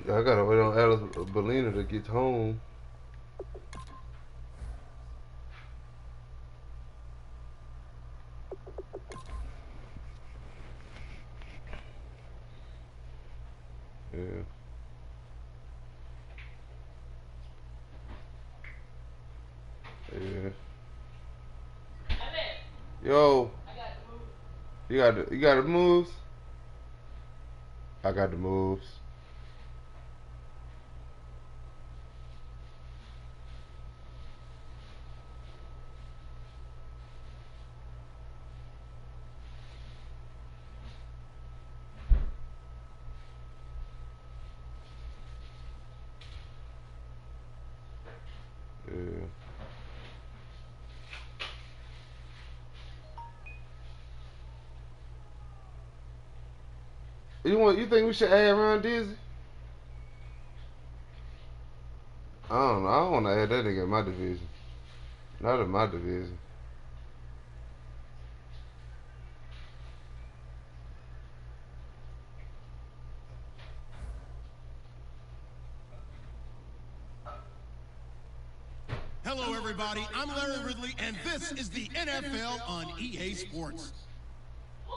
I gotta wait on Alice Belina to get home. Yeah. Yeah. Yo. You got the moves? I got the moves. Yeah. You think we should add Ron Dizzy? I don't know. I don't want to add that nigga in my division. Not in my division. Hello, everybody. I'm Larry Ridley, and this is the NFL on EA Sports.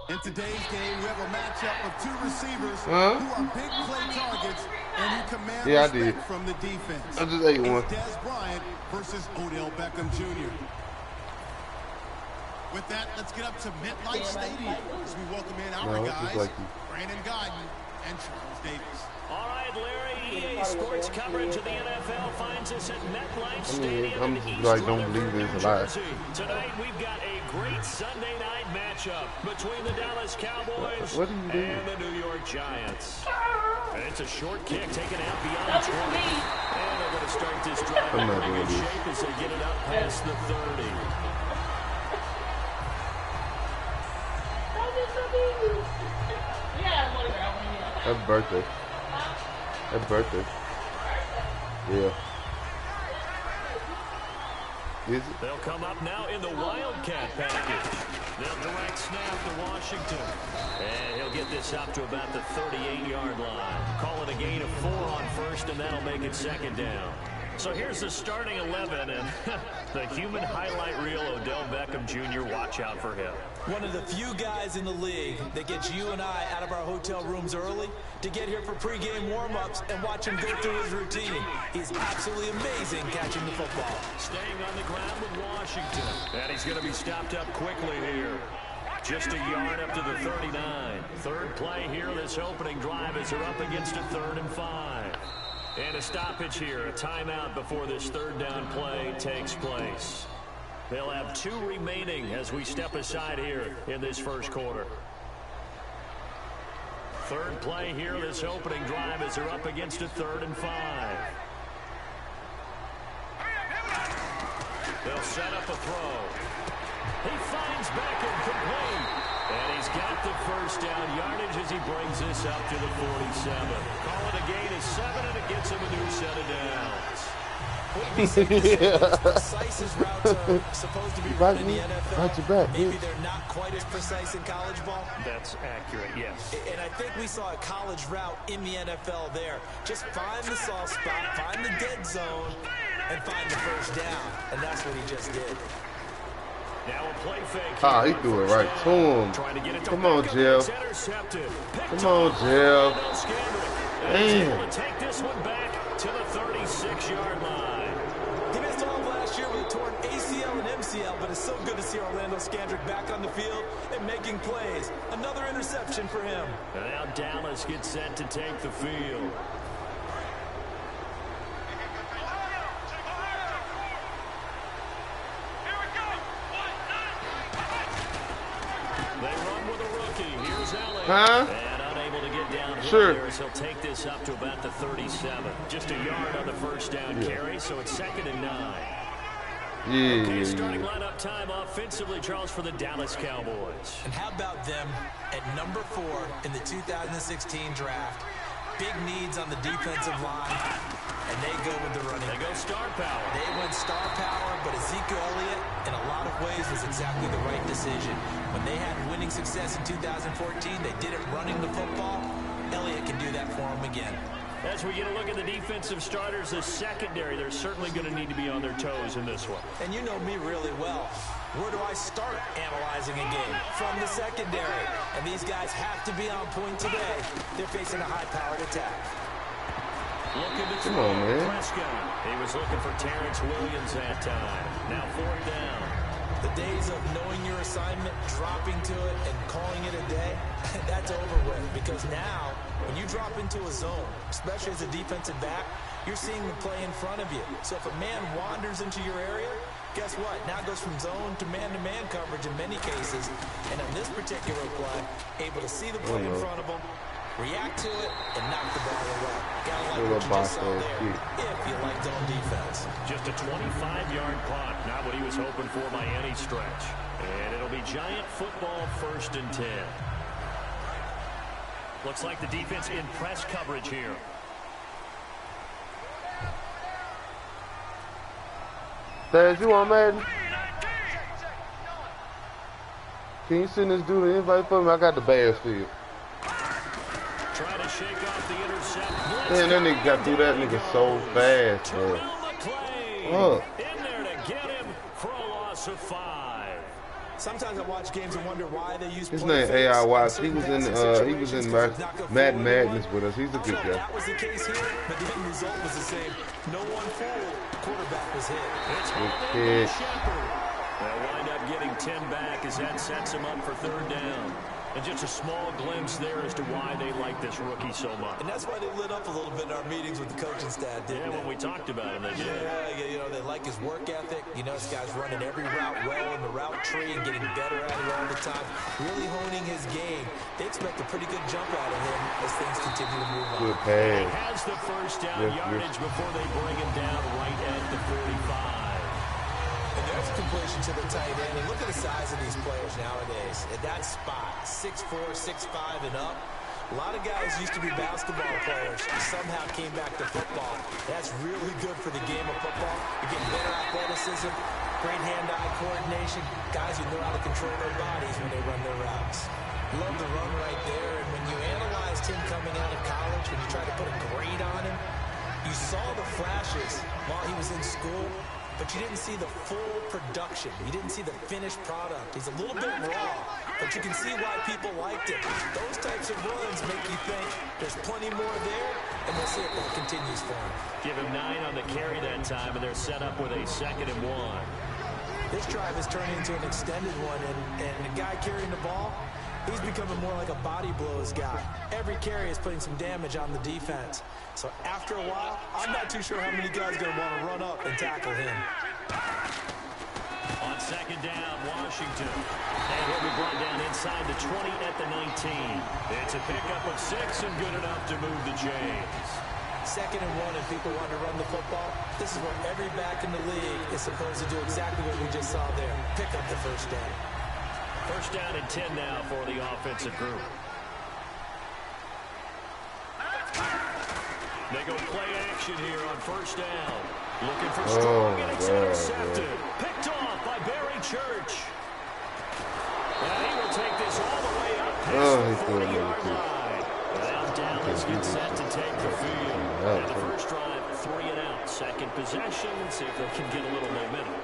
In today's game, we have a matchup of two receivers who are big play targets and who command respect from the defense. I just ate one. It's Des Bryant versus Odell Beckham Jr. With that, let's get up to MetLife Stadium as we welcome in our guys, Brandon Guyton and Charles Davis. All right, Larry, EA Sports coverage of the NFL finds us at MetLife Stadium in East Rutherford, New Jersey. Tonight, we've got a great Sunday night matchup between the Dallas Cowboys and the New York Giants. And it's a short kick taken out beyond 20. And they're going to start this drive in pretty good shape as they get it up past the 30. Happy birthday. Happy birthday. Yeah. Is it? They'll come up now in the Wildcat package. They'll direct snap to Washington. And he'll get this up to about the 38-yard line. Call it a gain of 4 on first, and that'll make it second down. So here's the starting 11, and the human highlight reel, Odell Beckham Jr., watch out for him. One of the few guys in the league that gets you and I out of our hotel rooms early to get here for pregame warm-ups and watch him go through his routine. He's absolutely amazing catching the football. Staying on the ground with Washington. And he's going to be stopped up quickly here. Just a yard up to the 39. Third play here, this opening drive as they're up against a 3rd and 5. And a stoppage here, a timeout before this third down play takes place. They'll have 2 remaining as we step aside here in this first quarter. Third play here, this opening drive as they're up against a 3rd and 5. They'll set up a throw. He finds Beckham complete. And he's got the first down yardage as he brings this up to the 47. Call it a gain of 7, and it gets him a new set of downs. As precise as routes are supposed to be run in the NFL, maybe they're not quite as precise in college ball. That's accurate, yes. And I think we saw a college route in the NFL there. Just find the soft spot, find the dead zone, and find the first down. And that's what he just did. Now a play fake. He threw it right to him. Come on, Jeff. Come on, Jeff. Damn. Take this one back to the 36-yard line. He missed all of last year with a torn ACL and MCL, but it's so good to see Orlando Scandrick back on the field and making plays. Another interception for him. And now Dallas gets set to take the field. Huh? And unable to get down here, he'll take this up to about the 37. Just a yard on the first down carry, so it's 2nd and 9. Okay, starting lineup time offensively, Charles, for the Dallas Cowboys. And how about them at number 4 in the 2016 draft? Big needs on the defensive line, and they go with the running. They go star power. They went star power, but Ezekiel Elliott, in a lot of ways, was exactly the right decision. When they had winning success in 2014, they did it running the football. Elliott can do that for them again. As we get a look at the defensive starters, the secondary, they're certainly going to need to be on their toes in this one. And you know me really well. Where do I start analyzing a game? From the secondary. And these guys have to be on point today. They're facing a high-powered attack. Come on, man. Prescott. He was looking for Terrence Williams that time. Now 4th down. The days of knowing your assignment, dropping to it, and calling it a day, that's over with. Because now, when you drop into a zone, especially as a defensive back, you're seeing the play in front of you. So if a man wanders into your area, guess what? Now it goes from zone to man-to-man coverage in many cases. And on this particular play, able to see the play in front of him, react to it, and knock the ball away. Gotta like what you just saw there, if you like zone defense. Just a 25-yard punt, not what he was hoping for by any stretch. And it'll be Giant football 1st and 10. Looks like the defense in press coverage here. Dad, you on Madden? Can you send this dude an invite for me? I got the Bears field. Trying to shake off the intercept. Man, that nigga got through that nigga so fast, bro. In there to get him for a loss of 5. Sometimes I watch games and wonder why they use his name A.I. Watts. He was in Madden Madness with us. He's a good guy. That was the case here, but the end result was the same. No one fooled. Quarterback was hit. It's Shepard. They'll wind up getting 10 back as that sets him up for 3rd down. And just a small glimpse there as to why they like this rookie so much. And that's why they lit up a little bit in our meetings with the coaching staff, didn't they? When we talked about him, they did. Yeah, you know, they like his work ethic. You know, this guy's running every route well in the route tree and getting better at it all the time. Really honing his game. They expect a pretty good jump out of him as things continue to move on. Good pass. He has the 1st down yardage before they bring him down right at the 45. And there's a completion to the tight end. And look at the size of these players nowadays. At that spot, 6'4", 6'5", and up. A lot of guys used to be basketball players who somehow came back to football. That's really good for the game of football. You're getting better athleticism, great hand-eye coordination, guys who know how to control their bodies when they run their routes. Love the run right there. And when you analyzed him coming out of college, when you tried to put a grade on him, you saw the flashes while he was in school, but you didn't see the full production. You didn't see the finished product. He's a little bit raw, but you can see why people liked it. Those types of runs make you think there's plenty more there, and we'll see if that continues for him. Give him 9 on the carry that time, and they're set up with a 2nd and 1. This drive is turning into an extended one, and the guy carrying the ball, he's becoming more like a body blows guy. Every carry is putting some damage on the defense. So after a while, I'm not too sure how many guys are going to want to run up and tackle him. On 2nd down, Washington. And he'll be brought down inside the 20 at the 19. It's a pickup of 6 and good enough to move the chains. 2nd and 1 and people want to run the football. This is where every back in the league is supposed to do exactly what we just saw there. Pick up the 1st down. 1st down and 10 now for the offensive group. They go play action here on 1st down. Looking for strong, and it's intercepted. Picked off by Barry Church. And he will take this all the way up past the 40-yard line. Now Dallas gets set to take the field. And the first drive, 3 and out. Second possession, see if they can get a little momentum.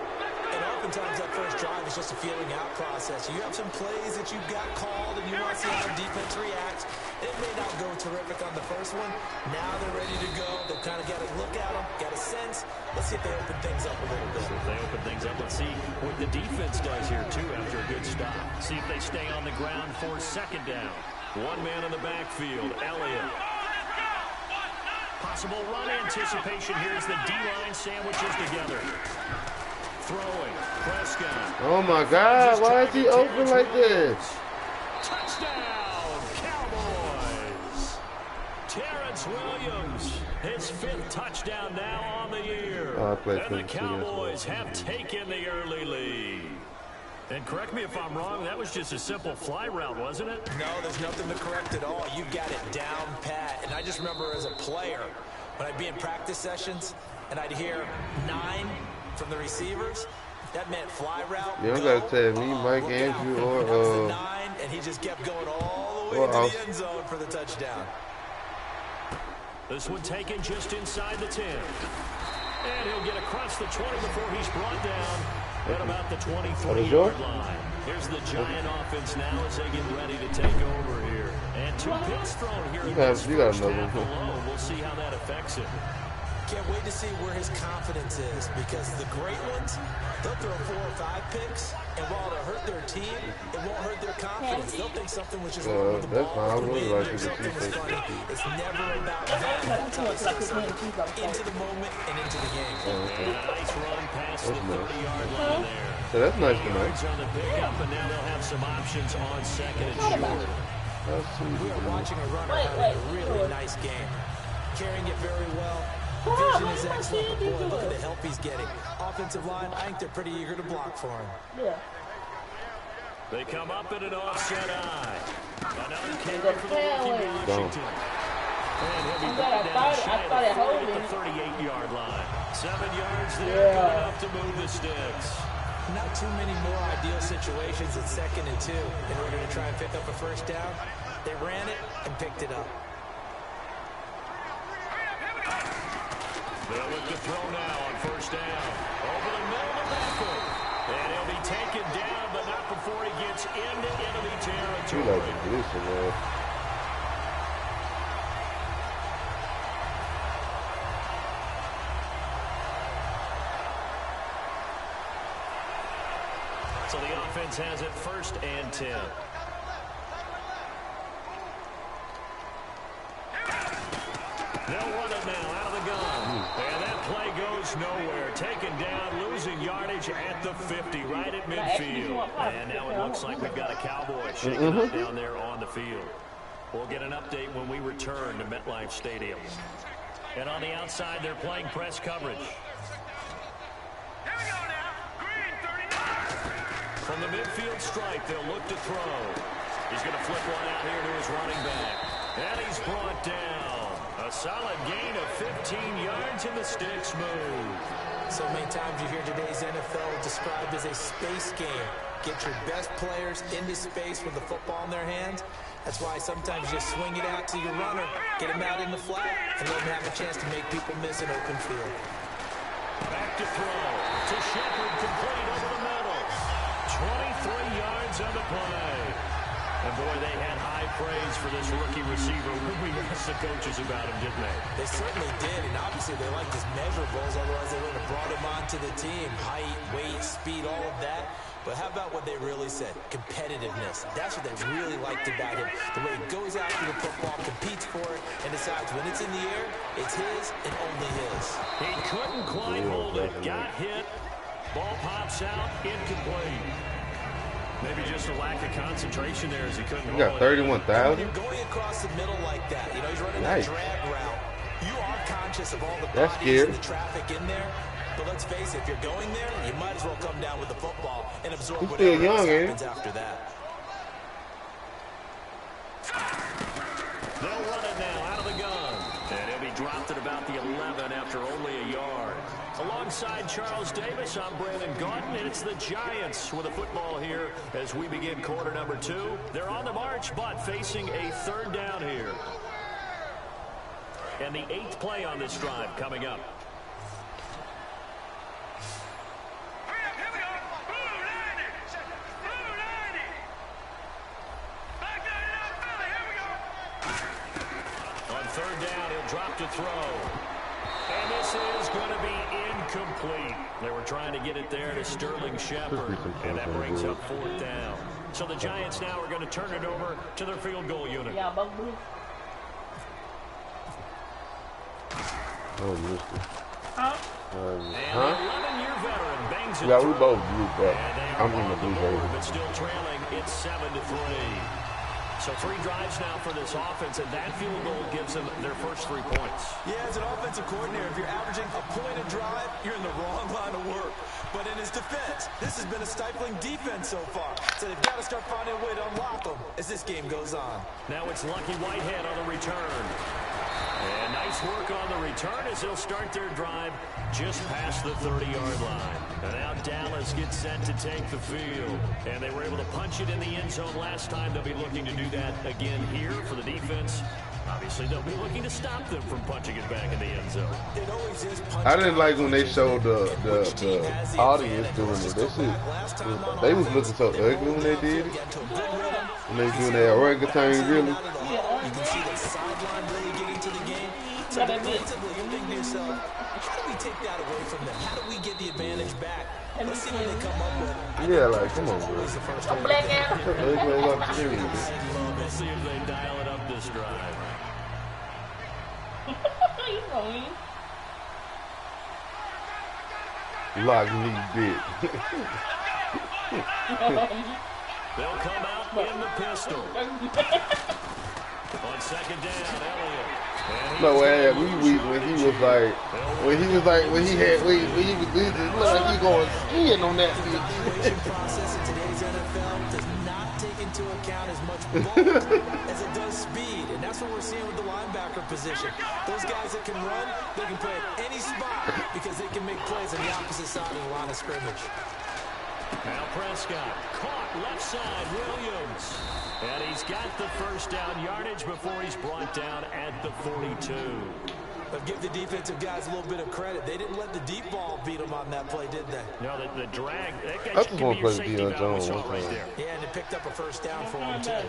And oftentimes that first drive is just a feeling out process. You have some plays that you've got called and you want to see how defense reacts. It may not go terrific on the first one. Now they're ready to go. They've kind of got to look at them, got a sense. Let's see if they open things up a little bit. So if they open things up, let's see what the defense does here too after a good stop. See if they stay on the ground for 2nd down. One man in the backfield, Elliott. Possible run anticipation here as the D-line sandwiches together. Throwing, Prescott. Oh my God, why is he open like this? Touchdown, Cowboys. Terrence Williams, his 5th touchdown now on the year. And the Cowboys have taken the early lead. And correct me if I'm wrong, that was just a simple fly route, wasn't it? No, there's nothing to correct at all. You got it down pat. And I just remember as a player, when I'd be in practice sessions, and I'd hear 9 from the receivers, that meant fly route. You don't gotta tell me, Mike Andrew or 9, and he just kept going all the way to the end zone for the touchdown. This one taken just inside the 10. And he'll get across the 20 before he's brought down at about the 23-yard line. Here's the Giant offense now as they get ready to take over here. And 2 picks thrown here in this first half alone. We'll see how that affects him. Can't wait to see where his confidence is, because the great ones, they'll throw 4 or 5 picks, and while it'll hurt their team, it won't hurt their confidence. They'll think something was just wrong with the ball. Something was funny. It's never about that. That's how they take something into the moment and into the game. Nice run past the 30-yard line there. So that's nice to know. On the pickup, and now they'll have some options on second and short. We are watching a runner having a really nice game, carrying it very well. Vision is excellent, but boy, look at the help he's getting. Offensive line, I think they're pretty eager to block for him. Yeah. They come up in an offset eye. Another carry for the rookie Washington. And he'll be brought down at the 38-yard line. 7 yards there, good enough to move the sticks. Not too many more ideal situations at 2nd and 2 in order to try and pick up a first down. They ran it and picked it up. They'll look to throw now on first down. Over the middle of the backfield. And he'll be taken down, but not before he gets into enemy territory. So the offense has it 1st and 10. They'll run it now out of the gun. And that play goes nowhere. Taken down, losing yardage at the 50, right at midfield. And now it looks like we've got a Cowboy shaking up down there on the field. We'll get an update when we return to MetLife Stadium. And on the outside, they're playing press coverage. From the midfield stripe, they'll look to throw. He's going to flip one out here to his running back. And he's brought down. A solid gain of 15 yards and the sticks move. So many times you hear today's NFL described as a space game. Get your best players into space with the football in their hands. That's why sometimes you swing it out to your runner, get him out in the flat, and let him have a chance to make people miss an open field. Back to throw. To Shepard, complete over the middle. 23 yards on the play. And boy, they had high praise for this rookie receiver when we asked the coaches about him, didn't they? They certainly did, and obviously they liked his measurables, otherwise they wouldn't have brought him onto the team. Height, weight, speed, all of that. But how about what they really said? Competitiveness. That's what they really liked about him. The way he goes after the football, competes for it, and decides when it's in the air, it's his and only his. He couldn't quite hold it. Got hit. Ball pops out. Incomplete. Maybe just a lack of concentration there as he couldn't hold it. You got 31,000? You're going across the middle like that. You know, he's running that drag route. You are conscious of all the bodies and the traffic in there. But let's face it, if you're going there, you might as well come down with the football and absorb whatever happens after that. They'll run it now out of the gun. And he'll be dropped at about the 11 after only a yard. Alongside Charles Davis, I'm Brandon Gaudin, and it's the Giants with a football here as we begin quarter number 2. They're on the march, but facing a 3rd down here. And the 8th play on this drive coming up. On 3rd down, he'll drop to throw. And this is going to be incomplete. They were trying to get it there to Sterling Shepard, and that brings up 4th down. So the Giants now are going to turn it over to their field goal unit. Yeah, but And an 11-year veteran bangs it yeah, through. we both blew back. I'm in the blue baby. But still trailing, it's 7-3. So 3 drives now for this offense, and that field goal gives them their first 3 points. Yeah, as an offensive coordinator, if you're averaging a point a drive, you're in the wrong line of work. But in his defense, this has been a stifling defense so far. So they've got to start finding a way to unlock them as this game goes on. Now it's Lucky Whitehead on the return. And nice work on the return as they'll start their drive just past the 30-yard line. And now Dallas gets set to take the field. And they were able to punch it in the end zone last time. They'll be looking to do that again here for the defense. Obviously, they'll be looking to stop them from punching it back in the end zone. It always is punch. I didn't like when they showed the audience doing it. That shit, they was looking so ugly when they did it. When they doing that orangutan, really. You can see the sideline really getting to the game. So defensively, you're thinking to yourself, how do we take that away from them? How do we get the advantage back? Let's see what they come up with. Yeah, like, come on, bro. We'll see if they dial it up this drive. Lock me big. They'll come out in the pistol. On second down, Elliott. No, when he was like, when he looked like he going skiing on that The process in today's NFL does not take into account as much ball as it does speed, and that's what we're seeing with the linebacker position. Those guys that can run, they can play at any spot because they can make plays on the opposite side of the line of scrimmage. Now Prescott, caught left side, Williams. And he's got the first down yardage before he's brought down at the 42. But give the defensive guys a little bit of credit. They didn't let the deep ball beat them on that play, did they? No, the drag. That guy I just want to play safety Deion valve Jones right there. Yeah, and it picked up a first down for him, too.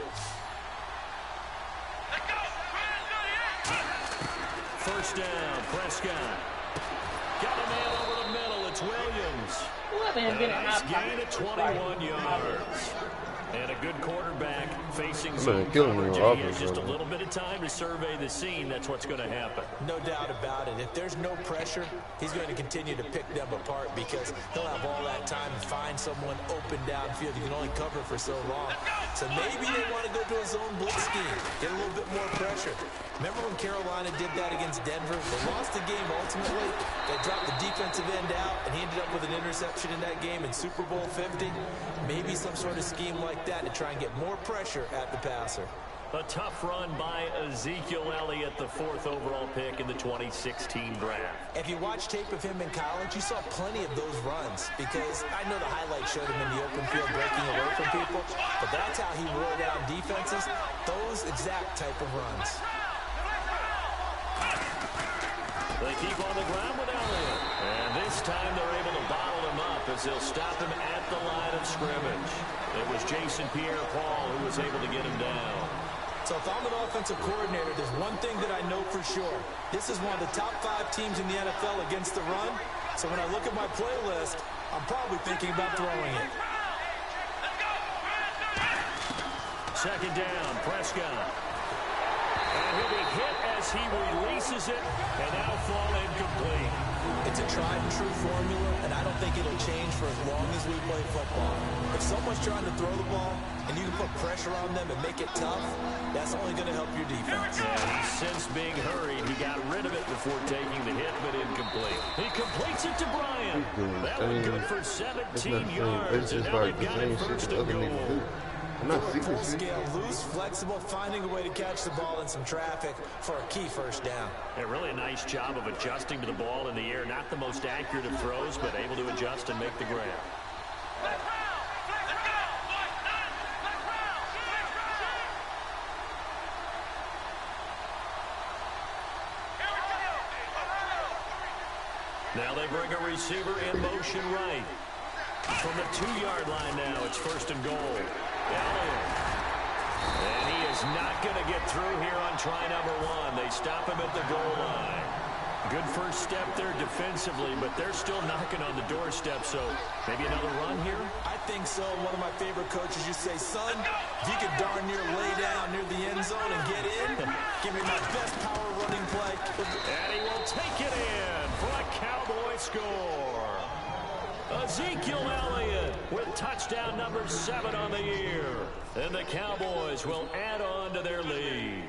First down, Prescott. Got a man over the middle. It's Williams. A nice gain of 21 yards. And a good quarterback facing zone coverage. He has just a little bit of time to survey the scene. That's what's going to happen. No doubt about it. If there's no pressure, he's going to continue to pick them apart because he'll have all that time to find someone open downfield. You can only cover for so long. So maybe they want to go to a zone blitz scheme, get a little bit more pressure. Remember when Carolina did that against Denver? They lost the game ultimately. They dropped the defensive end out, and he ended up with an interception in that game in Super Bowl 50. Maybe some sort of scheme like that to try and get more pressure at the passer. A tough run by Ezekiel Elliott, the 4th overall pick in the 2016 draft. If you watch tape of him in college, you saw plenty of those runs because I know the highlights showed him in the open field breaking away from people, but that's how he wore down defenses, those exact type of runs. They keep on the ground with Elliott. And this time they're able to bottle him up as they'll stop him at the line of scrimmage. It was Jason Pierre-Paul who was able to get him down. So if I'm an offensive coordinator, there's one thing that I know for sure. This is one of the top 5 teams in the NFL against the run. So when I look at my playlist, I'm probably thinking about throwing it. Second down, Prescott. And he'll be hit as he releases it, and that'll fall incomplete. It's a tried-and-true formula, and I don't think it'll change for as long as we play football. If someone's trying to throw the ball, and you can put pressure on them and make it tough, that's only going to help your defense. Yeah, he's since being hurried. He got rid of it before taking the hit, but incomplete. He completes it to Bryant. That one good for 17 yards, and now they've got it first and goal. I'm not seeing full scale, loose, flexible, finding a way to catch the ball in some traffic for a key first down. A really nice job of adjusting to the ball in the air. Not the most accurate of throws, but able to adjust and make the grab. Now they bring a receiver in motion right. From the 2-yard line now, it's first and goal. Elliott. And he is not going to get through here on try number 1. They stop him at the goal line. Good first step there defensively, but they're still knocking on the doorstep, so maybe another run here? I think so. One of my favorite coaches used to say, son, if you can darn near lay down near the end zone and get in, give me my best power running play. And he will take it in for a Cowboy score. Ezekiel Elliott with touchdown number 7 on the year. And the Cowboys will add on to their lead.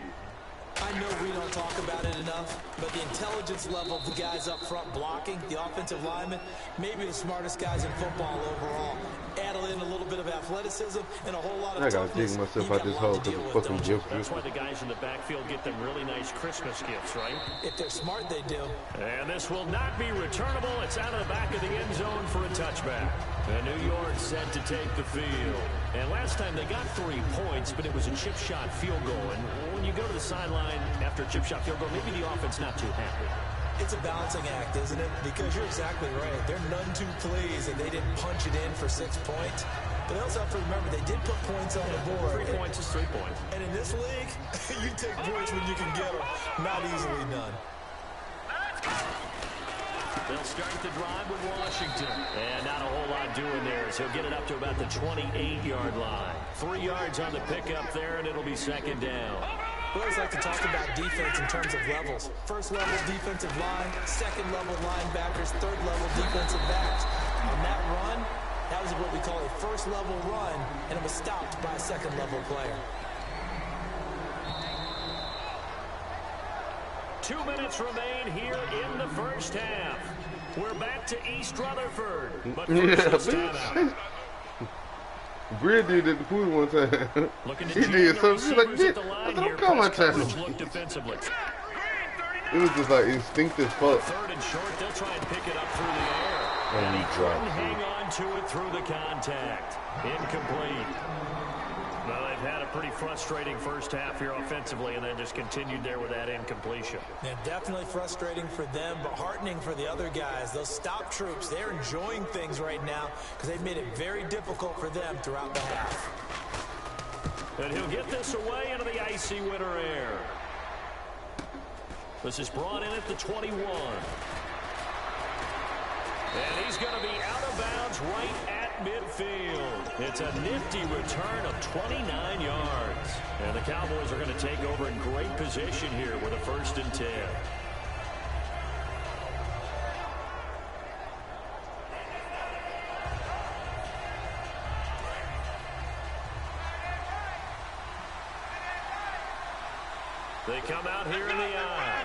I know we don't talk about it enough, but the intelligence level of the guys up front blocking, the offensive linemen, maybe the smartest guys in football overall. Add in a little bit of athleticism and a whole lot of toughness. I gotta dig myself out this hole because of fucking gifts. That's why the guys in the backfield get them really nice Christmas gifts, right? If they're smart, they do. And this will not be returnable. It's out of the back of the end zone for a touchback. And New York set to take the field. And last time they got 3 points, but it was a chip shot field goal. And when you go to the sideline after a chip shot field goal, maybe the offense not too happy. It's a balancing act, isn't it? Because you're exactly right. They're none too pleased that they didn't punch it in for 6 points. But they also have to remember they did put points on the board. 3 points is 3 points. And in this league, you take points when you can get them. Not easily done. They'll start the drive with Washington. And not a whole lot doing there as he'll get it up to about the 28-yard line. 3 yards on the pickup there, and it'll be second down. We always like to talk about defense in terms of levels. First level defensive line, second level linebackers, third level defensive backs. On that run, that was what we call a first level run, and it was stopped by a second level player. 2 minutes remain here in the first half. We're back to East Rutherford. But first, timeout. Bria did it to Pooh one time. He did something. She's like, I don't call my channel. It was just like instinctive fuck. Third and short, they'll try and pick it up through the air. And he couldn't hang on to it through the contact. Incomplete. Well, they've had a pretty frustrating first half here offensively and then just continued there with that incompletion. Yeah, definitely frustrating for them, but heartening for the other guys. Those stop troops, they're enjoying things right now because they've made it very difficult for them throughout the half. And he'll get this away into the icy winter air. This is brought in at the 21. And he's going to be out of bounds right at midfield. It's a nifty return of 29 yards. And the Cowboys are going to take over in great position here with a 1st and 10. They come out here in the eye.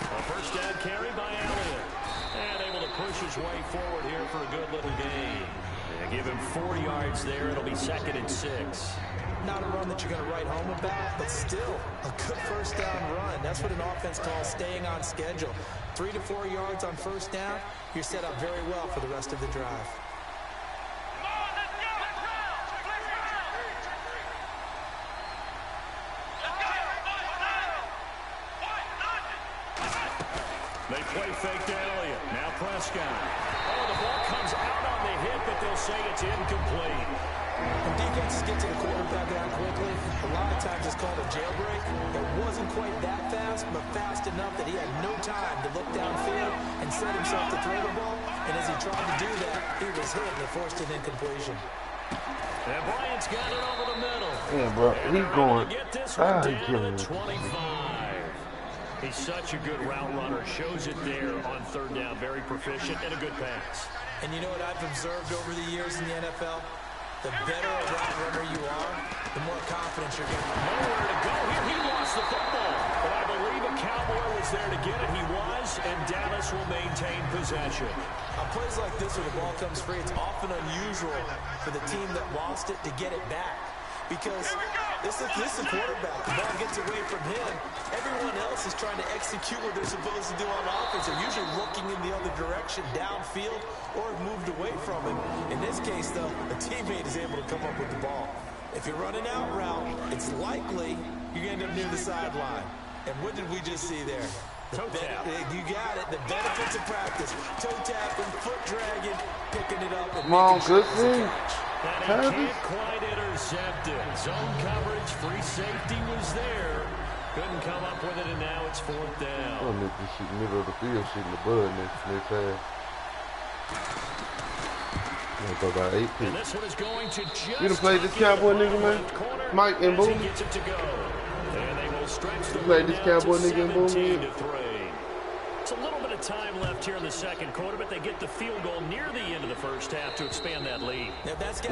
A first down carry by Elliott. And able to push his way forward here for a good little gain. And give him 4 yards there. It'll be 2nd and 6. Not a run that you're going to write home about, but still a good first down run. That's what an offense calls staying on schedule. 3 to 4 yards on first down. You're set up very well for the rest of the drive. They play fake to Elliott. Now Prescott. Oh, the ball comes out on the hit, but they'll say it's incomplete. When defenses get to the quarterback out quickly, a lot of times it's called a jailbreak. It wasn't quite that fast, but fast enough that he had no time to look downfield and set himself to throw the ball. And as he tried to do that, he was hit and forced an incompletion. And Bryant's got it over the middle. Yeah, bro. He's going. Get this one down to 25. He's such a good route runner. Shows it there on 3rd down. Very proficient and a good pass. And you know what I've observed over the years in the NFL? The better a route runner you are, the more confidence you're getting. Nowhere to go here. He lost the football. But I believe a Cowboy was there to get it. He was, and Dallas will maintain possession. On plays like this where the ball comes free, it's often unusual for the team that lost it to get it back. Because this is a quarterback. The ball gets away from him. Everyone else is trying to execute what they're supposed to do on offense. They're usually looking in the other direction, downfield, or moved away from him. In this case, though, a teammate is able to come up with the ball. If you're running out route, it's likely you're going to end up near the sideline. And what did we just see there? Toe tap. You got it. The benefits of practice. Toe tapping, foot dragging, picking it up. Come on, good thing. And he can't quite intercept it. Zone coverage, free safety was there. Couldn't come up with it, and now it's 4th down. I'll make this shit middle of the field, shit in the bud next half. Go about 8 And this one is going to just you done played this Cowboy nigga, man? Mike and Boom? gets it to go. And they will stretch the you played this Cowboy nigga and Boom? 17-3. It's a little bit of time left here in the 2nd quarter, but they get the field goal near the end of the first half to expand that lead. Now that's Tim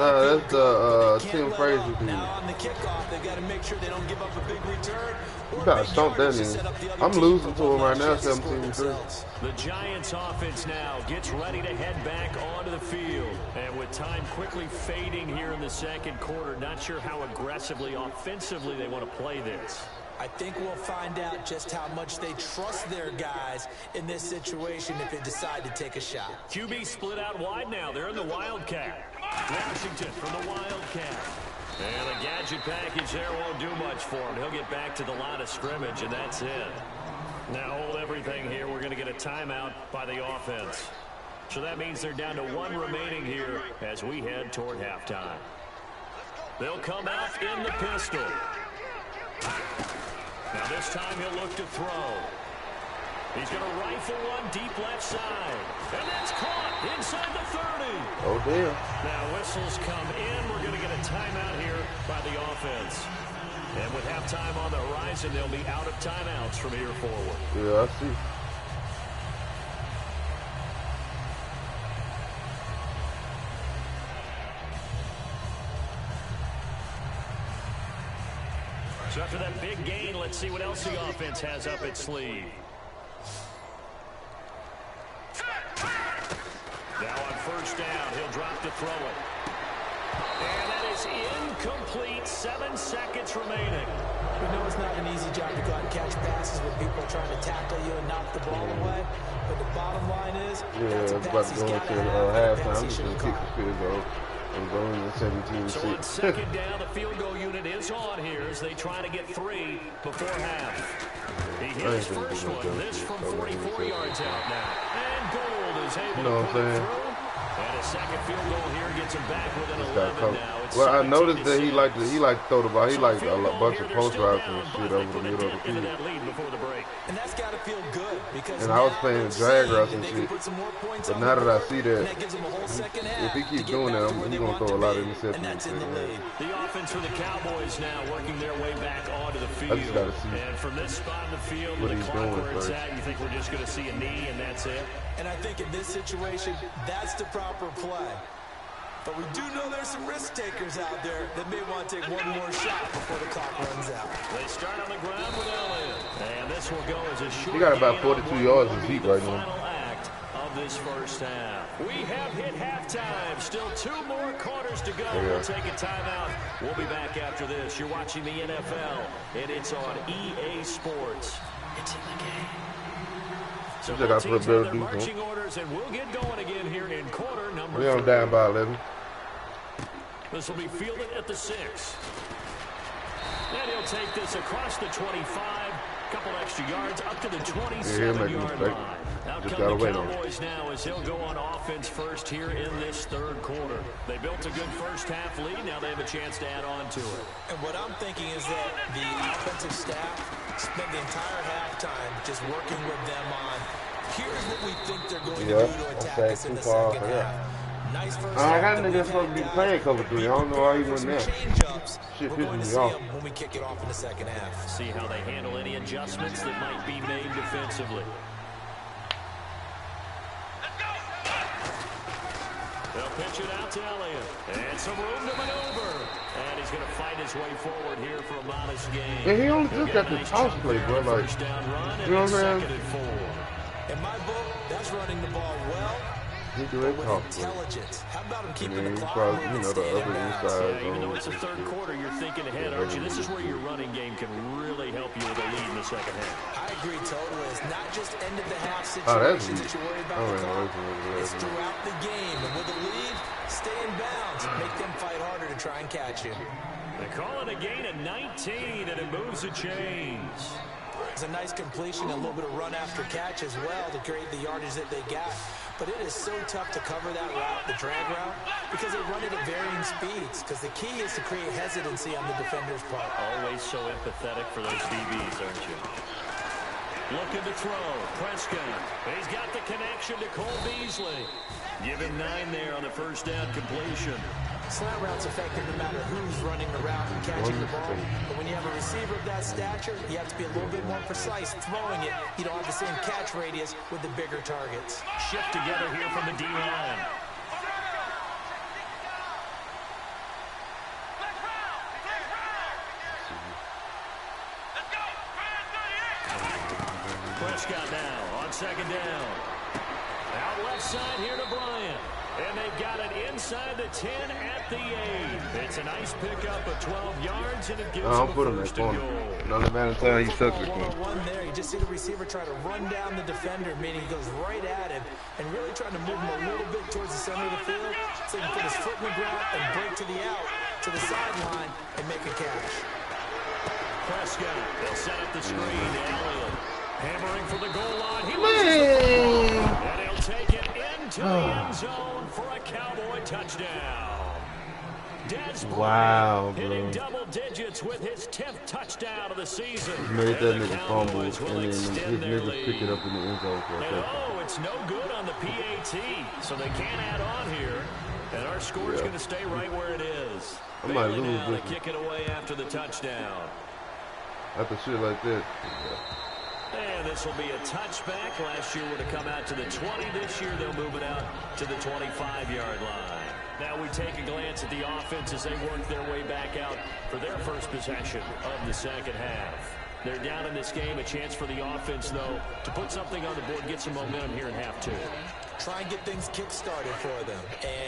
Frazier dude. Now on the kickoff, they've got to make sure they don't give up a big return. You gotta stomp that nigga. I'm losing to him right now, 17-3. The Giants offense now gets ready to head back onto the field. And with time quickly fading here in the 2nd quarter, not sure how aggressively, offensively they want to play this. I think we'll find out just how much they trust their guys in this situation if they decide to take a shot. QB split out wide now. They're in the Wildcat. Washington from the Wildcat. And the gadget package there won't do much for him. He'll get back to the line of scrimmage, and that's it. Now hold everything here. We're going to get a timeout by the offense. So that means they're down to 1 remaining here as we head toward halftime. They'll come out in the pistol. Now this time he'll look to throw. He's going to rifle one deep left side. And that's caught inside the 30. Oh, damn. Now whistles come in. We're going to get a timeout here by the offense. And with halftime on the horizon, they'll be out of timeouts from here forward. Yeah, I see. So after that big gain, let's see what else the offense has up its sleeve. Now on first down, he'll drop to throw it. And that is incomplete. 7 seconds remaining. We know it's not an easy job to go out and catch passes when people are trying to tackle you and knock the ball away. But the bottom line is, that's a pass he's got to have. Halftime. I'm just going to kick the field goal. I'm going in 17-6. So on second down, the field goal unit is on here as they try to get 3 before half. He hit his first one. This from 44 yards out now. And Gold is able to put it through. And a second field goal here gets him back within 11 now. Well, I noticed that he liked to throw the ball. He liked a bunch of post routes and shit over the middle of the field. And that's got to feel good because and I was playing drag routes and shit. But now that I see that, if he keeps doing that, he's going to throw a lot of interceptions. The offense for the Cowboys now working their way back onto the field. I just got to see and from this spot in the field, what the he's clock doing where it's first. at, you think we're just going to see a knee and that's it? And I think in this situation, that's the proper play. But we do know there's some risk takers out there that may want to take one more shot before the clock runs out. They start on the ground with Elliott. And this will go as a short. He got about 42 yards in feet right now. Final act of this first half. We have hit halftime. Still 2 more quarters to go. We'll take a timeout. We'll be back after this. You're watching the NFL, and it's on EA Sports. It's in the game. So both teams have their marching orders, and we'll get going again here in quarter number 3. We're down by 11. This will be fielded at the 6. And he'll take this across the 25. Couple extra yards up to the 27-yard line. Out come the Cowboys now as he'll go on offense first here in this third quarter. They built a good first half lead. Now they have a chance to add on to it. And what I'm thinking is that the offensive staff spent the entire halftime just working with them on, here's what we think they're going to do to attack us in the second half. Nice first I got a nigga supposed to be playing cover 3. I don't know why he went there. Shit pissing me off. When we kick it off in the second half. See how they handle any adjustments that might be made defensively. They'll pitch it out to Elliott. And some room to maneuver. And he's going to fight his way forward here for a modest gain. Yeah, he only just got the toss play, bro. Like, you know what I'm saying? In my book, that's running the ball well. He do that talk. Intelligence. How about him keeping the clock probably, moving, the other inside. Yeah, even though it's the third quarter, you're thinking ahead, aren't you? This is where your running game can really help you with a lead in the second half. I agree totally. It's not just end of the half situations that you worry about. It's throughout the game. And with a lead, stay in bounds. Make them fight harder to try and catch you. They call it a gain of 19, and it moves the chains. It's a nice completion, a little bit of run after catch as well to create the yardage that they got. But it is so tough to cover that route, the drag route, because they run it at varying speeds. Because the key is to create hesitancy on the defender's part. Always so empathetic for those DBs, aren't you? Looking to throw. Prescott. He's got the connection to Cole Beasley. Give him 9 there on the first down completion. Slant route's effective no matter who's running the route and catching the ball. But when you have a receiver of that stature, you have to be a little bit more precise throwing it. You don't have the same catch radius with the bigger targets. Shift together here from the D-line. Prescott now on second down. Out left side here to Bryant. And they've got it inside the 10 at the 8. It's a nice pickup of 12 yards, and it gives them a first and goal. On the amount of time he sucks it. One there, you just see the receiver try to run down the defender, meaning he goes right at him and really trying to move him a little bit towards the center of the field so he can put his foot in the ground and break to the out, to the sideline, and make a catch. Prescott, they'll set up the screen. Elliott hammering for the goal line. He loses the ball, and he'll take it into the end zone for a Cowboy touchdown. Wow, bro. Hitting double digits with his 10th touchdown of the season. He made that nigga fumble, and then his niggas pick it up in the end zone for a second. Oh, it's no good on the PAT, so they can't add on here. And our score is going to stay right where it is. I might lose now this. to kick it away after the touchdown. After shit like that. And this will be a touchback. Last year would have come out to the 20. This year they'll move it out to the 25-yard line. Now we take a glance at the offense as they work their way back out for their first possession of the second half. They're down in this game. A chance for the offense, though, to put something on the board, get some momentum here in half two. Try and get things kick-started for them.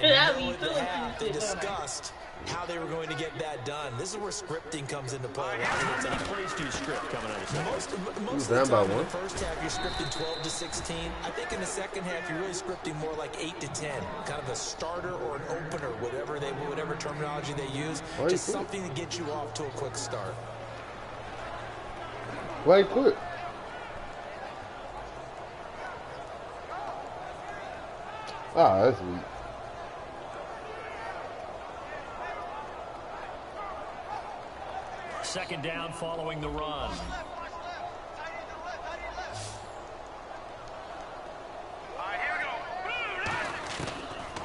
And at the half, they discussed how they were going to get that done. This is where scripting comes into play. How many plays do you script coming out of the second? Most of the time in the first half, you're scripting 12 to 16. I think in the second half, you're really scripting more like 8 to 10. Kind of a starter or an opener, whatever terminology they use. Just something to get you off to a quick start. Why quit? Ah, that's weak. Second down following the run.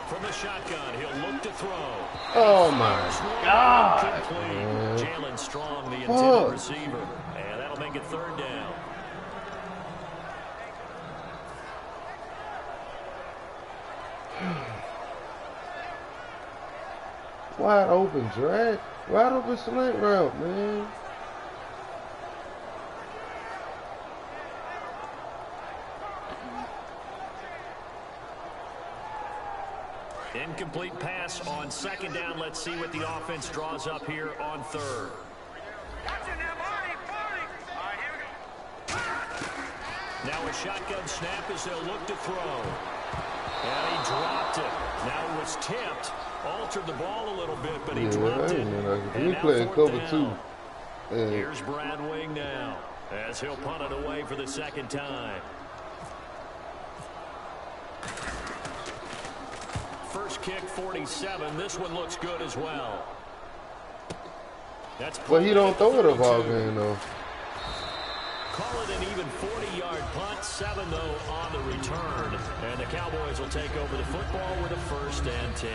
From the shotgun, he'll look to throw. Oh my God. Jalen Strong, the intended receiver. And that'll make it third down. Wide open drag. Wide open slant route, man. Incomplete pass on second down. Let's see what the offense draws up here on third. Now a shotgun snap as they'll look to throw. And he dropped it. Now it was tipped. Altered the ball a little bit, but he dropped it. And he playing cover two. Here's Brad Wing now as he'll punt it away for the second time. First kick, 47. This one looks good as well. That's well, he don't throw it a ball game, though. Call it an even 40-yard punt. 7, though, on the return. And the Cowboys will take over the football with a 1st and 10.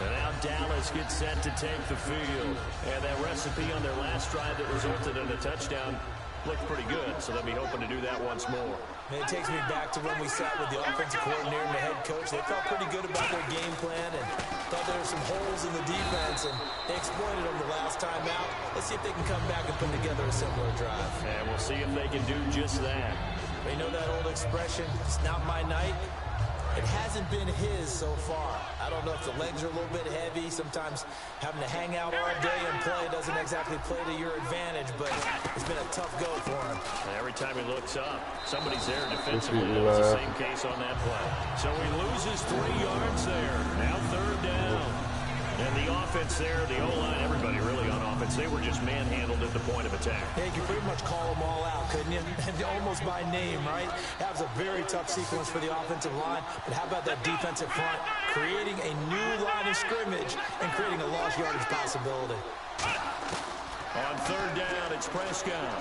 And now Dallas gets set to take the field. And that recipe on their last drive that resulted in a touchdown looked pretty good, so they'll be hoping to do that once more. And it takes me back to when we sat with the offensive coordinator and the head coach. They felt pretty good about their game plan and thought there were some holes in the defense, and they exploited them the last time out. Let's see if they can come back and put together a similar drive. And we'll see if they can do just that. They know that old expression, it's not my night. It hasn't been his so far. I don't know if the legs are a little bit heavy. Sometimes having to hang out all day and play doesn't exactly play to your advantage, but it's been a tough go for him. And every time he looks up, somebody's there defensively. That was the same case on that play. So he loses 3 yards there. Now third down. And the offense there, the O-line, everybody really on offense, they were just manhandled at the point of attack. Yeah, you could pretty much call them all out, couldn't you? Almost by name, right? That was a very tough sequence for the offensive line. But how about that defensive front? Creating a new line of scrimmage and creating a lost yardage possibility. On third down, it's Prescott.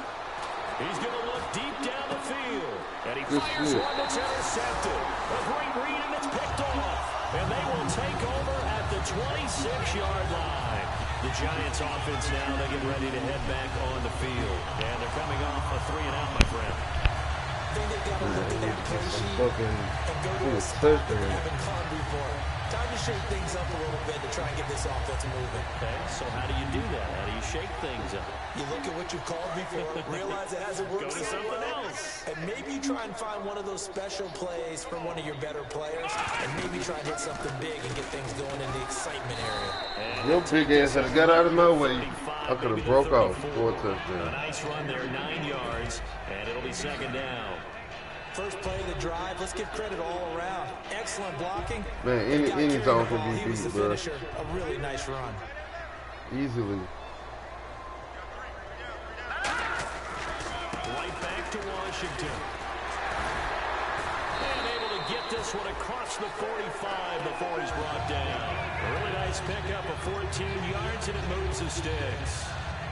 He's going to look deep down the field. And he fires one that's intercepted. A great read, and it's picked off. And they will take over at the 26-yard line. The Giants offense now, they get ready to head back on the field. And they're coming off a 3-and-out, my friend. I think they've got to look at that play sheet and go to a spot that they haven't gone before. Time to shake things up a little bit to try and get this offense moving. Okay, so how do you do that? How do you shake things up? You look at what you've called before, realize it hasn't worked Go to something else. and maybe you try and find one of those special plays from one of your better players, and maybe try and hit something big and get things going in the excitement area. Your big ass had got out of my way. I could have broke off for a touchdown. A nice run there, 9 yards, and it'll be second down. First play of the drive, let's give credit all around. Excellent blocking. Man, any zone can be beat, bro. A really nice run. Easily. Right back to Washington. And able to get this one across the 45 before he's brought down. A really nice pickup of 14 yards, and it moves the sticks.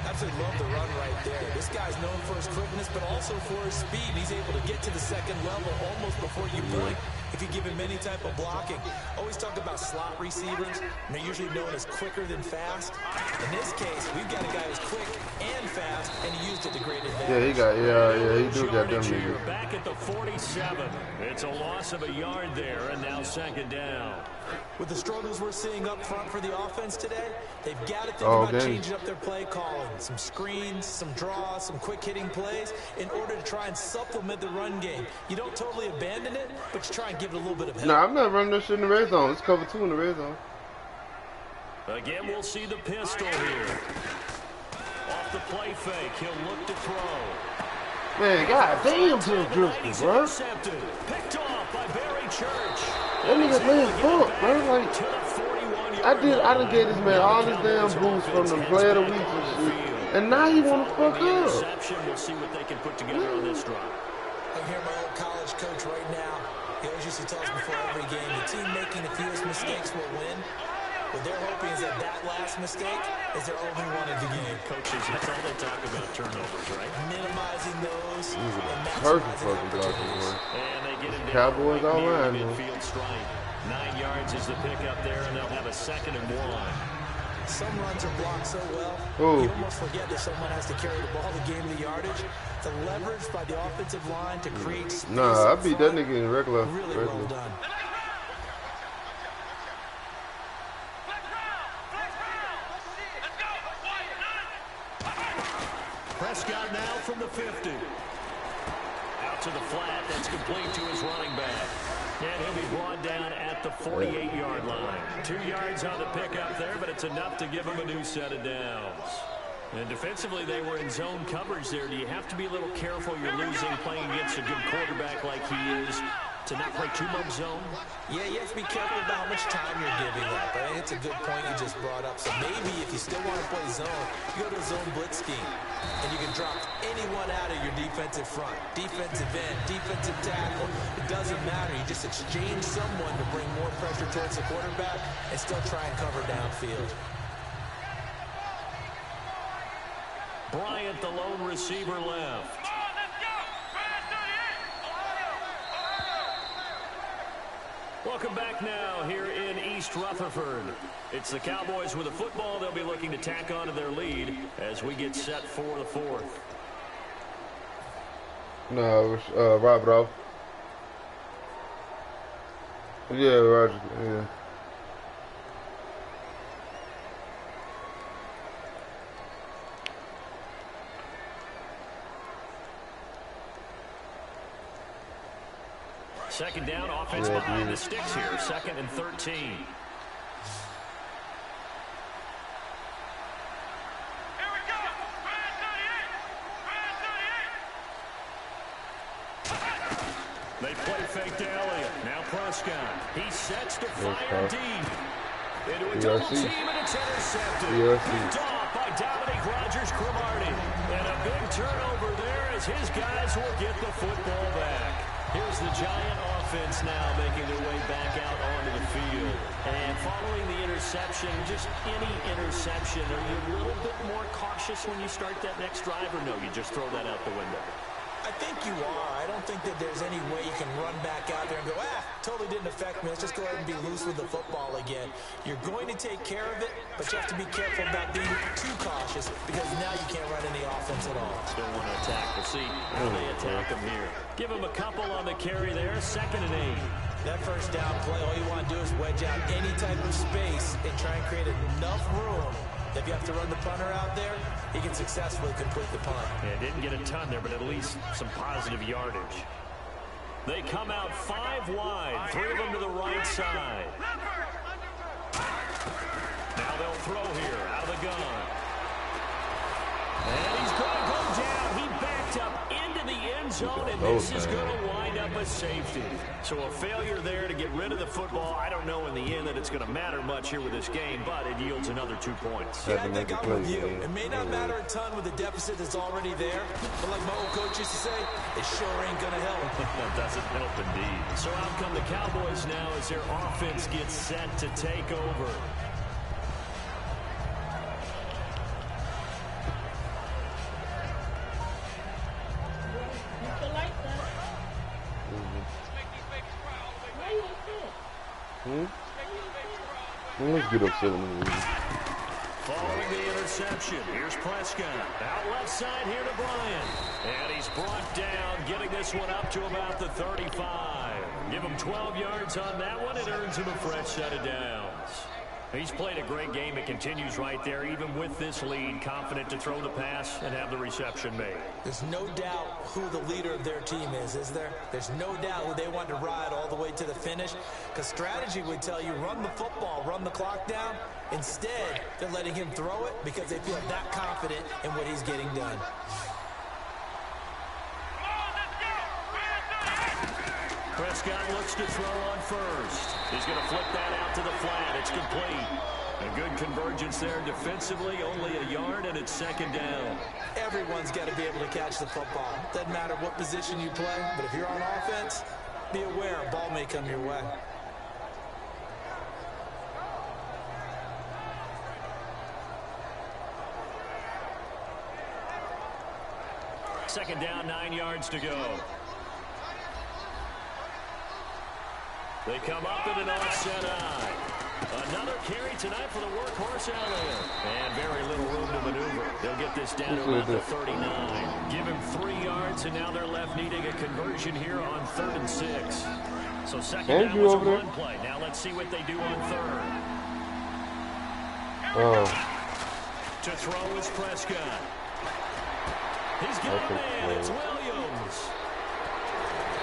Absolutely love the run right there. This guy's known for his quickness, but also for his speed. He's able to get to the second level almost before you blink if you give him any type of blocking. Always talk about slot receivers, and they're usually known as quicker than fast. In this case, we've got a guy who's quick and fast, and he used it to great advantage. He do got them niggas. Back at the 47. It's a loss of a yard there, and now second down. With the struggles we're seeing up front for the offense today, they've got to think about changing up their play calling. Some screens, some draws, some quick-hitting plays in order to try and supplement the run game. You don't totally abandon it, but you try and give it a little bit of help. Nah, I'm not running that shit in the red zone. It's cover 2 in the red zone. Again, we'll see the pistol here. Off the play fake, he'll look to throw. Man, goddamn, Tim Driscoll, bro. Picked off by Barry Church. That nigga playing fuck, bro. Like, I done gave this man all this damn boost from the play of the week and shit, and now he wanna fuck up. We'll see what they can put together on this drive. I hear my old college coach right now. He always used to tell us before every game, the team making the fewest mistakes will win. What they're hoping is that last mistake is their only one of the game. Coaches, that's all they talk about, turnovers, right? Minimizing those. Perfect fucking blocking, boy. And they get him down. Cowboys all right, man. Midfield strike. 9 yards is the pickup there, and they'll have a 2nd and 1. Some runs are blocked so well, you almost forget that someone has to carry the ball to gain the yardage. The leverage by the offensive line to create space. Nah, I beat that nigga in regular. Really well done. Prescott now from the 50. Out to the flat. That's complete to his running back. And he'll be brought down at the 48-yard line. 2 yards on the pickup there, but it's enough to give him a new set of downs. And defensively, they were in zone coverage there. Do you have to be a little careful? You're losing playing against a good quarterback like he is to not play too much zone? Yeah, you have to be careful about how much time you're giving up. I think it's a good point you just brought up. So maybe if you still want to play zone, you go to a zone blitz scheme. And you can drop anyone out of your defensive front. Defensive end, defensive tackle. It doesn't matter. You just exchange someone to bring more pressure towards the quarterback and still try and cover downfield. Bryant, the lone receiver, left. Welcome back now here in East Rutherford. It's the Cowboys with the football. They'll be looking to tack on to their lead as we get set for the 4th. No, Robert off. Yeah, Roger. Yeah. Second down, offense behind the sticks here. 2nd and 13. They play fake to Elliott. Now Prescott. He sets to fire deep. Into a double team, and it's intercepted. Picked off by Dominic Rodgers-Cromartie. And a big turnover there as his guys will get the football back. Here's the Giant offense now making their way back out onto the field. And following the interception, just any interception, are you a little bit more cautious when you start that next drive, or no, you just throw that out the window? I think you are. I don't think that there's any way you can run back out there and go, totally didn't affect me. Let's just go ahead and be loose with the football again. You're going to take care of it, but you have to be careful about being too cautious because now you can't run any offense at all. Still want to attack. We'll see how they attack them here. Give them a couple on the carry there. 2nd and 8. That first down play, all you want to do is wedge out any type of space and try and create enough room. If you have to run the punter out there, he can successfully complete the punt. Yeah, didn't get a ton there, but at least some positive yardage. They come out 5 wide, 3 of them to the right side. Now they'll throw here out of the gun. And he's going to go down. He backed up into the end zone, and this is going to wind up a safety. So a failure there to get rid of the football. I don't know in the end that it's going to matter much here with this game, but it yields another 2 points. Yeah, I think I'm with you. It may not matter a ton with the deficit that's already there, but like my old coach used to say, it sure ain't going to help. That doesn't help indeed. So out come the Cowboys now as their offense gets set to take over. Let's get upset in the movie. Following the interception, here's Prescott. Out left side here to Bryant. And he's brought down, getting this one up to about the 35. Give him 12 yards on that one. It earns him a fresh set of downs. He's played a great game. It continues right there, even with this lead, confident to throw the pass and have the reception made. There's no doubt who the leader of their team is there? There's no doubt who they want to ride all the way to the finish, because strategy would tell you run the football, run the clock down. Instead, they're letting him throw it because they feel that confident in what he's getting done. Prescott looks to throw on first. He's going to flip that out to the flat. It's complete. A good convergence there defensively, only a yard, and it's second down. Everyone's got to be able to catch the football. Doesn't matter what position you play, but if you're on offense, be aware a ball may come your way. Second down, 9 yards to go. They come up in an offset eye. Another carry tonight for the workhorse out there. And very little room to maneuver. They'll get this down to about the 39. Give him 3 yards, and now they're left needing a conversion here on 3rd and 6. So second down was a run play. Now let's see what they do on 3rd. To throw is Prescott. He's got a man. It's Williams.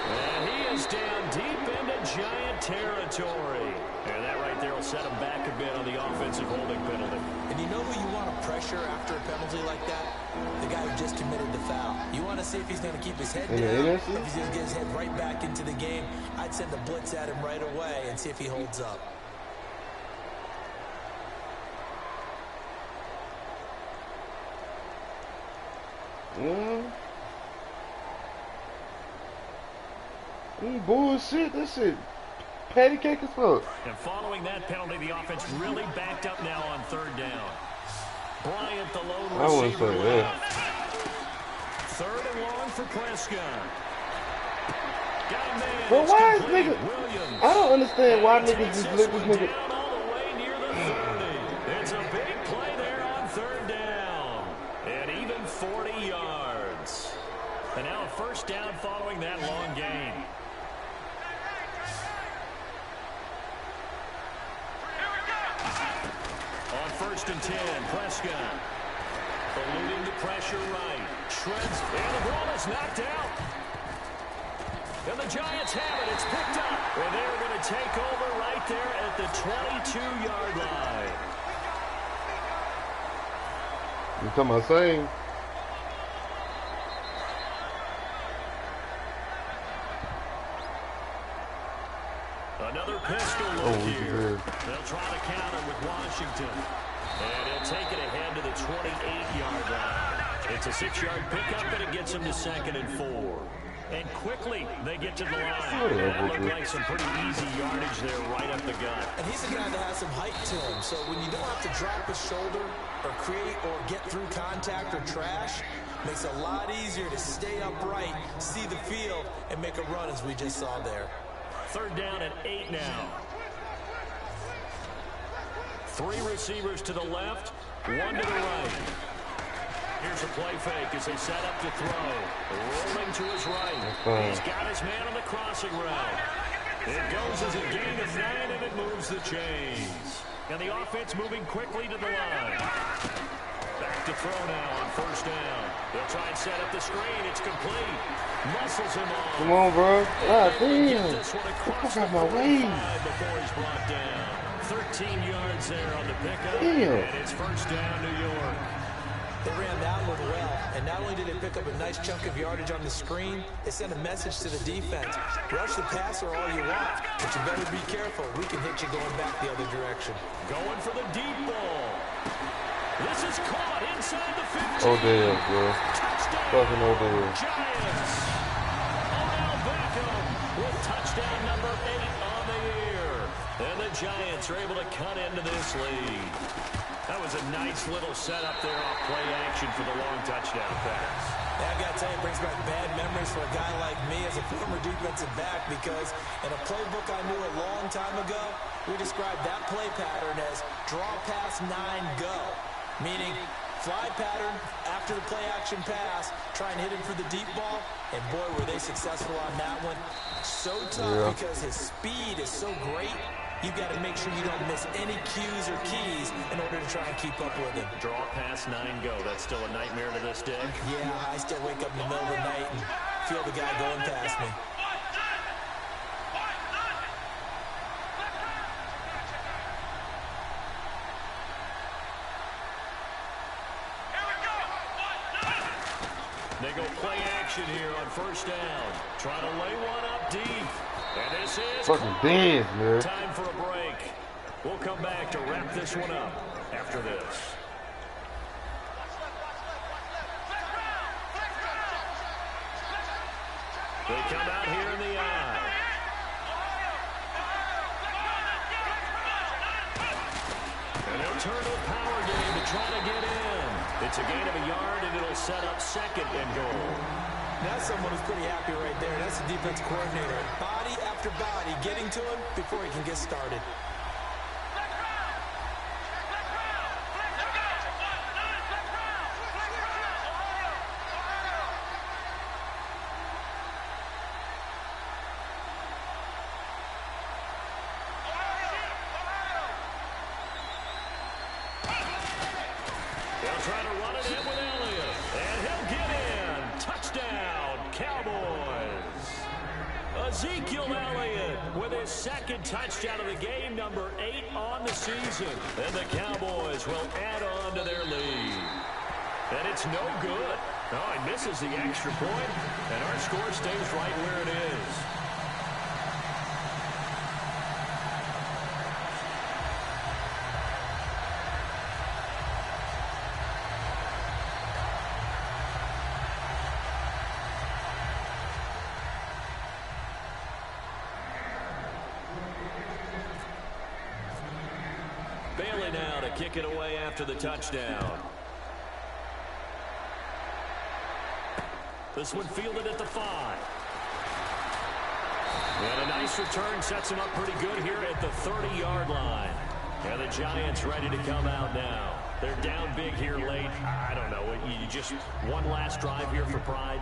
And he is down deep into Giant territory. And that right there will set him back a bit on the offensive holding penalty. And you know who you want to pressure after a penalty like that? The guy who just committed the foul. You want to see if he's going to keep his head down, or if he's going to get his head right back into the game. I'd send a blitz at him right away and see if he holds up. Bullshit, this shit patty cake as fuck. And following that penalty, the offense really backed up now on 3rd down. Bryant, the lone receiver. Third and long for Prescott. Got a man. But why is nigga? I don't understand why niggas just let this nigga. All the way near the 30. It's a big play there on 3rd down. And even 40 yards. And now a first down following that long gain. On 1st and 10, Prescott. Eluding the pressure right. Shreds, and the ball is knocked out. And the Giants have it. It's picked up. And they're going to take over right there at the 22-yard line. You talking about saying? Another pistol look here. They'll try to counter with Washington. And he'll take it ahead to the 28-yard line. It's a 6-yard pickup, and it gets him to 2nd and 4. And quickly, they get to the line. That looked like some pretty easy yardage there right up the gut. And he's a guy that has some height to him. So when you don't have to drop his shoulder or create or get through contact or trash, makes it a lot easier to stay upright, see the field, and make a run as we just saw there. 3rd down and 8 now. 3 receivers to the left, 1 to the right. Here's a play fake as they set up to throw. Rolling to his right. He's got his man on the crossing route. It goes as a gain of 9, and it moves the chains. And the offense moving quickly to the line. Back to throw now on first down. They'll try and set up the screen. It's complete. Muscles him off. Come on, bro. God damn. This one across the my way. Before he's brought down. 13 yards there on the pickup. Damn. And it's first down, New York. They ran that one well, and not only did they pick up a nice chunk of yardage on the screen, they sent a message to the defense. Rush the passer all you want, but you better be careful. We can hit you going back the other direction. Going for the deep ball. This is caught inside the 15. Odell, bro. Touchdown. Fucking Odell. Giants. Odell Beckham with touchdown number 8 on the year. And the Giants are able to cut into this lead. That was a nice little setup there off play action for the long touchdown pass. I got to tell you, it brings back bad memories for a guy like me as a former defensive back, because in a playbook I knew a long time ago, we described that play pattern as draw pass 9 go, meaning fly pattern after the play action pass, try and hit him for the deep ball, and boy, were they successful on that one. So tough because his speed is so great. You've got to make sure you don't miss any cues or keys in order to try and keep up with him. Draw pass 9 go. That's still a nightmare to this day. Yeah, I still wake up in the middle of the night and feel the guy going past me. They go play action here on first down. Trying to lay one up deep. And this is fucking dance, man. Time for a break. We'll come back to wrap this one up after this. They come out here in the eye. And they'll turn to a power game to try to get in. It's a gain of a yard, and it'll set up second and goal. That's someone who's pretty happy right there. That's the defense coordinator. Body after body getting to him before he can get started. They'll try to run it in with Elliott. And he'll get in. Touchdown, Cowboys. Ezekiel Elliott with his second touchdown of the game, number 8 on the season. And the Cowboys will add on to their lead. And it's no good. Oh, he misses the extra point, and our score stays right where it is. Bailey now to kick it away after the touchdown. This one fielded at the 5. And a nice return sets him up pretty good here at the 30-yard line. And the Giants ready to come out now. They're down big here late. I don't know. You just one last drive here for pride.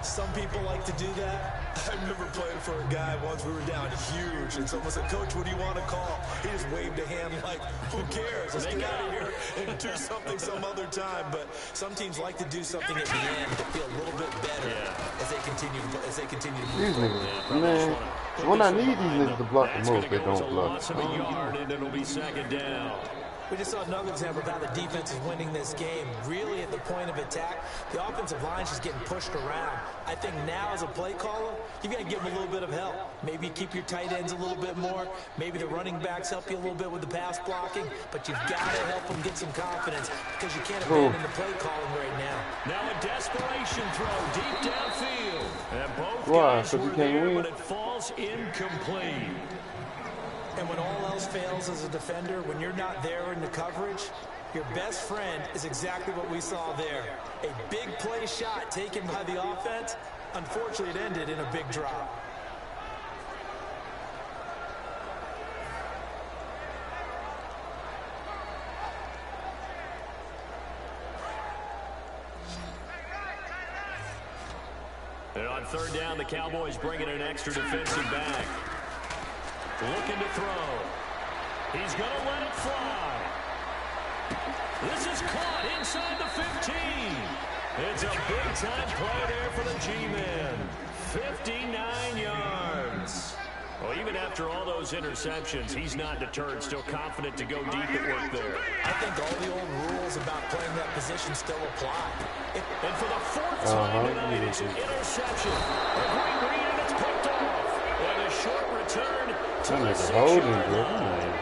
Some people like to do that. I remember playing for a guy once. We were down huge, and someone said, "Coach, what do you want to call?" He just waved a hand like, "Who cares? Let's get out of here and do something some other time." But some teams like to do something at the end to feel a little bit better as they continue to move. These niggas, man. When I need these niggas to block the most, they don't block. Loss of a yard, and it'll be second down. We just saw another example of how the defense is winning this game. Really at the point of attack, the offensive line's just getting pushed around. I think now as a play caller, you got to give them a little bit of help. Maybe keep your tight ends a little bit more. Maybe the running backs help you a little bit with the pass blocking. But you've got to help them get some confidence because you can't abandon the play calling right now. Now a desperation throw deep downfield. And both guys were there, but it falls incomplete. And when all else fails as a defender, when you're not there in the coverage, your best friend is exactly what we saw there. A big play shot taken by the offense. Unfortunately, it ended in a big drop. And on third down, the Cowboys bring in an extra defensive back. Looking to throw. He's going to let it fly. This is caught inside the 15. It's a big-time play there for the G-Man. 59 yards. Well, even after all those interceptions, he's not deterred, still confident to go deep at work there. I think all the old rules about playing that position still apply. And for the fourth time tonight, it's an interception. A great read, and it's picked off. And a short return to the 6-yard line.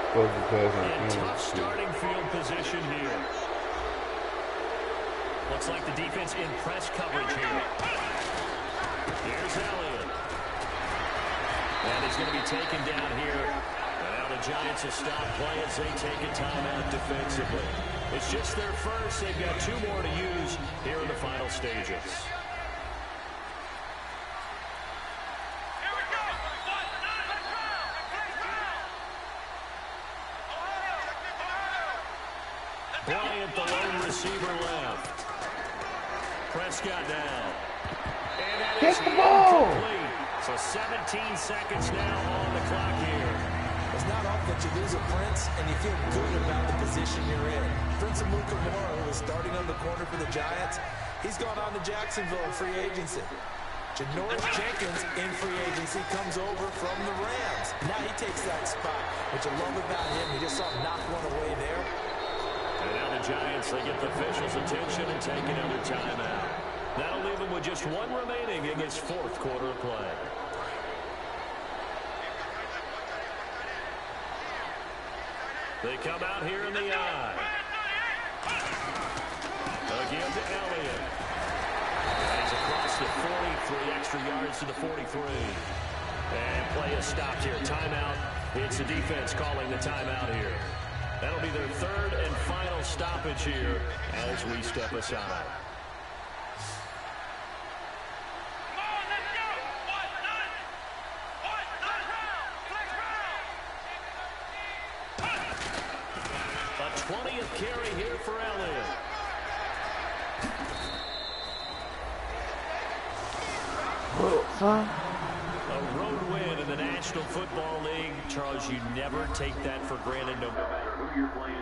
And tough starting field position here. Looks like the defense in press coverage here. Here's Elliott. And he's going to be taken down here. And now the Giants will stop play as they take a timeout defensively. It's just their first. They've got 2 more to use here in the final stages. Bryant, the lone receiver, left. Prescott down. And that is incomplete. So 17 seconds now on the clock here. It's not often that you lose a Prince and you feel good about the position you're in. Prince Amukamara, who was starting on the corner for the Giants, he's gone on to Jacksonville in free agency. Janoris Jenkins in free agency comes over from the Rams. Now he takes that spot. What you love about him, he just saw him knock one away there. And now the Giants, they get the officials' attention and take another timeout. That'll leave them with just 1 remaining in this 4th quarter play. They come out here in the eye. Again to Elliott. And he's across the 40, 3 extra yards to the 43. And play is stopped here. Timeout. It's the defense calling the timeout here. That'll be their 3rd and final stoppage here as we step aside. A 20th carry here for Elliott. A road win in the National Football League. Charles, you never take that for granted no matter who you're playing.